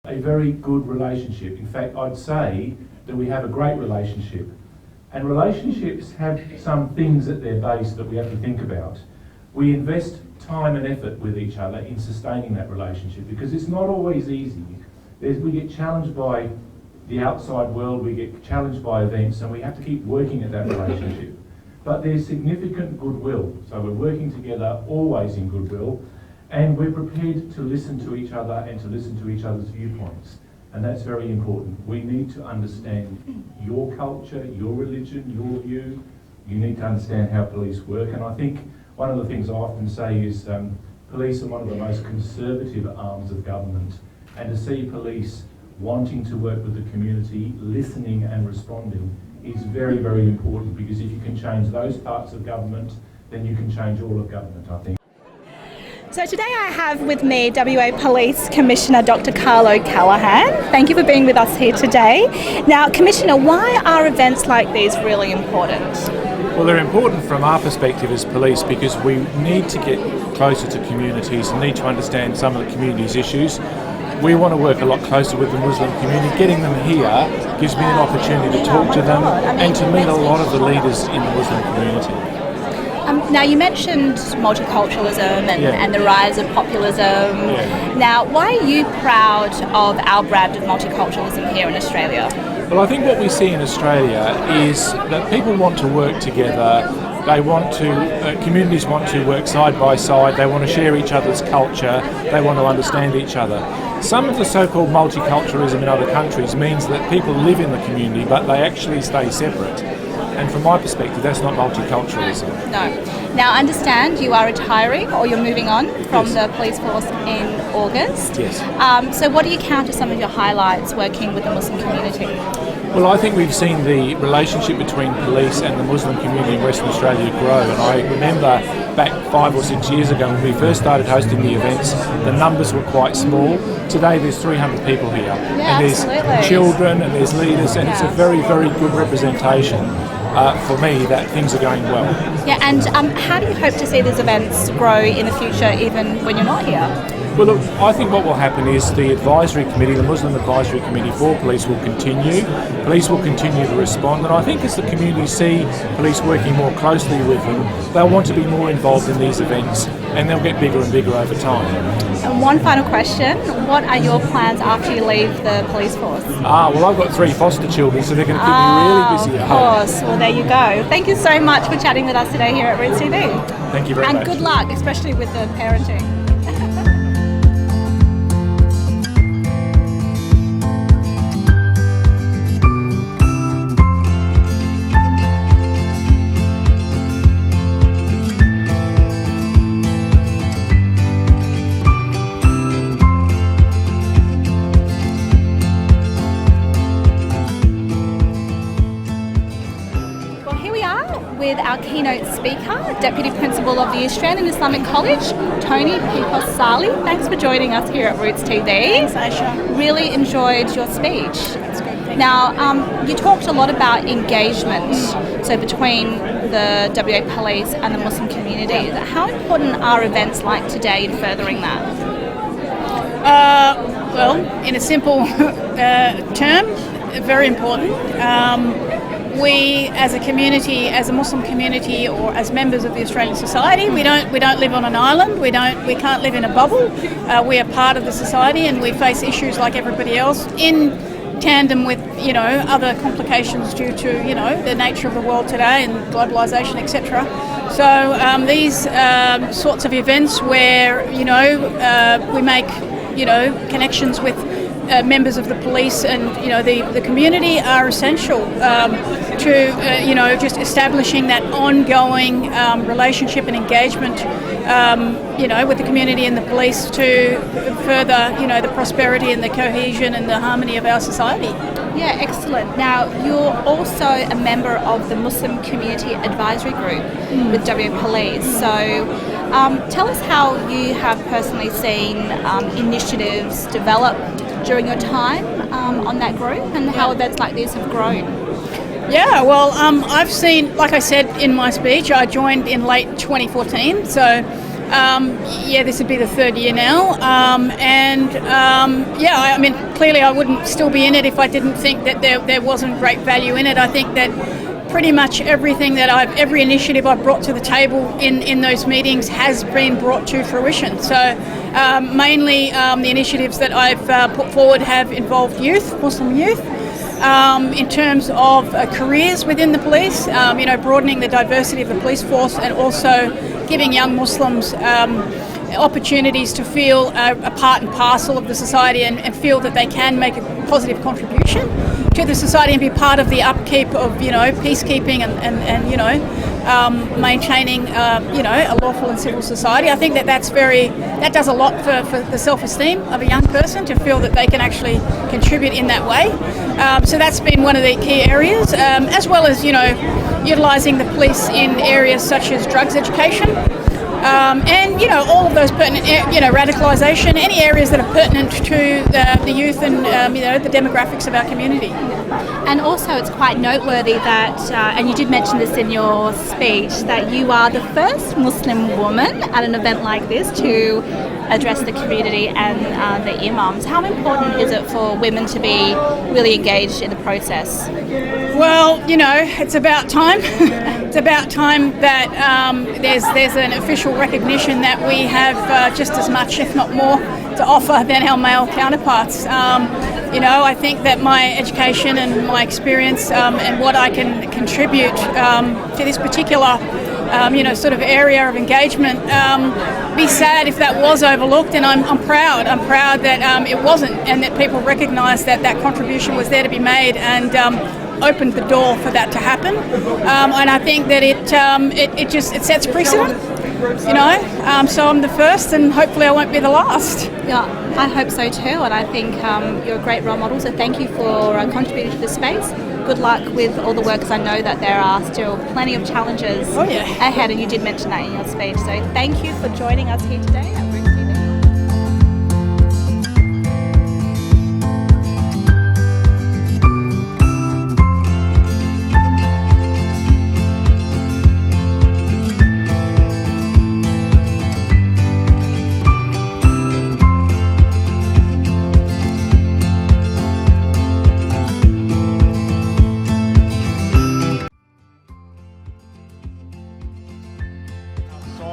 A very good relationship. In fact, I'd say that we have a great relationship. And relationships have some things at their base that we have to think about. We invest time and effort with each other in sustaining that relationship because it's not always easy. We get challenged by the outside world, we get challenged by events, and we have to keep working at that relationship. But there's significant goodwill. So we're working together always in goodwill, and we're prepared to listen to each other and to listen to each other's viewpoints. And that's very important. We need to understand your culture, your religion, your view. You need to understand how police work. And I think one of the things I often say is police are one of the most conservative arms of government. And to see police wanting to work with the community, listening and responding is very, very important, because if you can change those parts of government, then you can change all of government, I think. So today I have with me WA Police Commissioner Dr. Karl O'Callaghan. Thank you for being with us here today. Now, Commissioner, why are events like these really important? Well, they're important from our perspective as police because we need to get closer to communities and need to understand some of the community's issues. We want to work a lot closer with the Muslim community. Getting them here gives me an opportunity to talk to them and to meet a lot of the leaders in the Muslim community. Now, you mentioned multiculturalism and the rise of populism. Yeah. Now, why are you proud of our brand of multiculturalism here in Australia? Well, I think what we see in Australia is that people want to work together. They want to, communities want to work side by side. They want to share each other's culture. They want to understand each other. Some of the so-called multiculturalism in other countries means that people live in the community, but they actually stay separate. And from my perspective, that's not multiculturalism. No. Now, I understand you are retiring or you're moving on from the police force in August. Yes. So what do you count as some of your highlights working with the Muslim community? Well, I think we've seen the relationship between police and the Muslim community in Western Australia grow. And I remember back 5 or 6 years ago when we first started hosting the events, the numbers were quite small. Today there's 300 people here. Yeah, and there's absolutely. children and there's leaders, and it's a very, very good representation for me that things are going well. Yeah, and how do you hope to see these events grow in the future, even when you're not here? Well, look, I think what will happen is the advisory committee, the Muslim advisory committee for police will continue. Police will continue to respond, and I think as the community see police working more closely with them, they'll want to be more involved in these events, and they'll get bigger and bigger over time. And one final question, what are your plans after you leave the police force? Well, I've got 3 foster children, so they're going to keep me really busy at home. Of course, well there you go. Thank you so much for chatting with us today here at Leaders.The. Thank you very much. And good luck, especially with the parenting. With our keynote speaker, Deputy Principal of the Australian Islamic College, Tony Picosali. Thanks for joining us here at Leaders.The. Thanks, Aisha. Really enjoyed your speech. That's good. Now, you talked a lot about engagement, so between the WA Police and the Muslim community. How important are events like today in furthering that? Well, in a simple term, very important. We, as a community, as a Muslim community, or as members of the Australian society, we don't live on an island. We can't live in a bubble. We are part of the society, and we face issues like everybody else in tandem with other complications due to the nature of the world today and globalisation, etc. So these sorts of events where we make connections with members of the police and the community are essential to just establishing that ongoing relationship and engagement with the community and the police to further the prosperity and the cohesion and the harmony of our society. Yeah, excellent. Now, you're also a member of the Muslim Community Advisory Group with WA Police. So tell us how you have personally seen initiatives develop during your time on that group and how events like this have grown. Yeah, well, I've seen, like I said in my speech, I joined in late 2014, so This would be the third year now. I mean, clearly I wouldn't still be in it if I didn't think that there wasn't great value in it. I think that pretty much everything that every initiative I've brought to the table in those meetings has been brought to fruition. So mainly the initiatives that I've put forward have involved youth, Muslim youth. In terms of careers within the police, broadening the diversity of the police force and also giving young Muslims opportunities to feel a part and parcel of the society and feel that they can make a positive contribution to the society and be part of the upkeep of, peacekeeping and maintaining, a lawful and civil society. I think that does a lot for the self-esteem of a young person to feel that they can actually contribute in that way. So that's been one of the key areas, as well as, utilising the police in areas such as drugs education. All of those pertinent, radicalisation, any areas that are pertinent to the youth and, the demographics of our community. And also it's quite noteworthy that, and you did mention this in your speech, that you are the first Muslim woman at an event like this to address the community and the Imams. How important is it for women to be really engaged in the process? Well, it's about time. It's about time that there's an official recognition that we have just as much, if not more, to offer than our male counterparts. I think that my education and my experience and what I can contribute to this particular sort of area of engagement, be sad if that was overlooked, and I'm proud. I'm proud that it wasn't, and that people recognise that contribution was there to be made and opened the door for that to happen. And I think that it sets precedent. So I'm the first, and hopefully I won't be the last. Yeah, I hope so too, and I think you're a great role model, so thank you for contributing to this space. Good luck with all the work, because I know that there are still plenty of challenges ahead, and you did mention that in your speech. So thank you for joining us here today at Brick TV.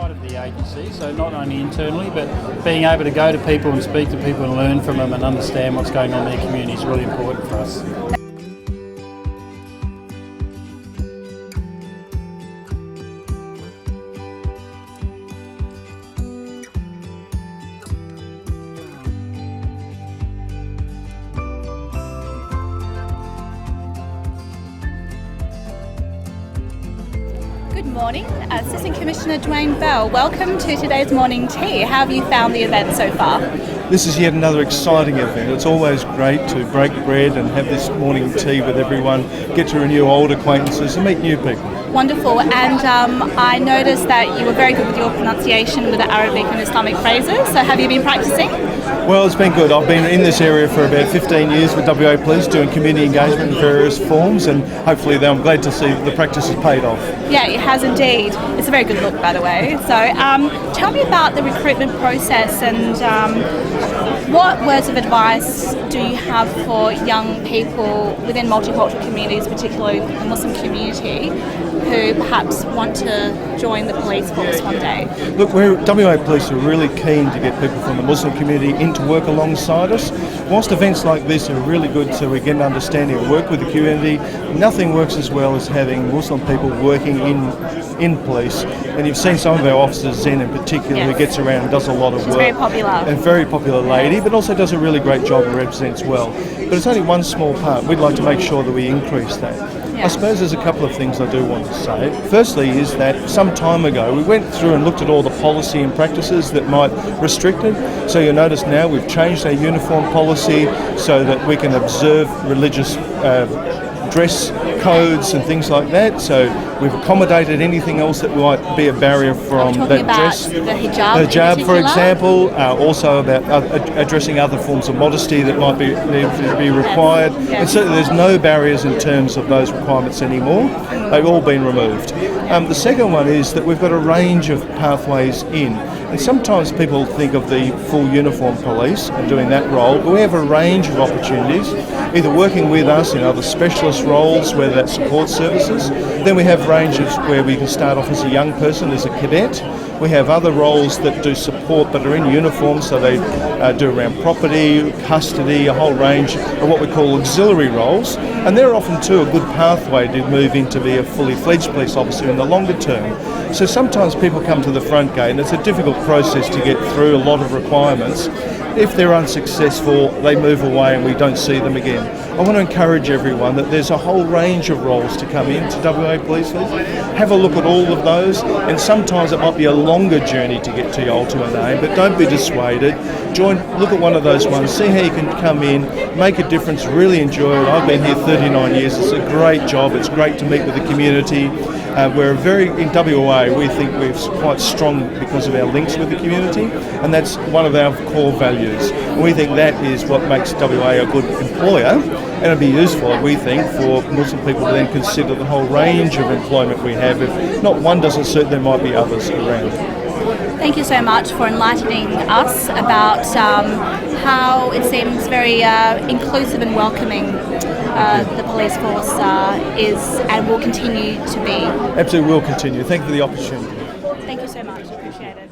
Of the agency, so not only internally, but being able to go to people and speak to people and learn from them and understand what's going on in their community is really important for us. Good morning, Assistant Commissioner Duane Bell. Welcome to today's morning tea. How have you found the event so far? This is yet another exciting event. It's always great to break bread and have this morning tea with everyone, get to renew old acquaintances and meet new people. Wonderful, and I noticed that you were very good with your pronunciation with the Arabic and Islamic phrases, so have you been practicing? Well, it's been good. I've been in this area for about 15 years with WA Police doing community engagement in various forms, and hopefully I'm glad to see the practice has paid off. Yeah, it has indeed. It's a very good look, by the way. So tell me about the recruitment process, and what words of advice do you have for young people within multicultural communities, particularly the Muslim community, who perhaps want to join the police force one day? Look, WA Police are really keen to get people from the Muslim community in to work alongside us. Whilst events like this are really good so we get an understanding and work with the community, nothing works as well as having Muslim people working in police. And you've seen some of our officers, Zen in particular, who gets around and does a lot of work. She's very popular. A very popular lady, but also does a really great job and represents well. But it's only one small part. We'd like to make sure that we increase that. I suppose there's a couple of things I do want to say. Firstly is that some time ago we went through and looked at all the policy and practices that might restrict it. So you'll notice now we've changed our uniform policy so that we can observe religious dress codes and things like that. So we've accommodated anything else that might be a barrier from that dress. The hijab, for example, also about addressing other forms of modesty that might need to be required. And certainly there's no barriers in terms of those requirements anymore. They've all been removed. The second one is that we've got a range of pathways in. And sometimes people think of the full uniform police and doing that role, but we have a range of opportunities, either working with us in other specialist roles, whether that's support services. Then we have ranges where we can start off as a young person, as a cadet. We have other roles that do support but are in uniform, so they do around property, custody, a whole range of what we call auxiliary roles. And they're often too a good pathway to move into be a fully fledged police officer in the longer term. So sometimes people come to the front gate and it's a difficult process to get through, a lot of requirements. If they're unsuccessful, they move away and we don't see them again. I want to encourage everyone that there's a whole range of roles to come into WA Police Force. Have a look at all of those, and sometimes it might be a longer journey to get to your ultimate aim, but don't be dissuaded. Look at one of those ones, see how you can come in, make a difference, really enjoy it. I've been here 39 years, it's a great job, it's great to meet with the community. In WA, we think we're quite strong because of our links with the community, and that's one of our core values. And we think that is what makes WA a good employer, and it'd be useful, we think, for Muslim people to then consider the whole range of employment we have. If not one doesn't suit, there might be others around. Thank you so much for enlightening us about how it seems very inclusive and welcoming the police force is and will continue to be. Absolutely will continue. Thank you for the opportunity. Thank you so much. Appreciate it.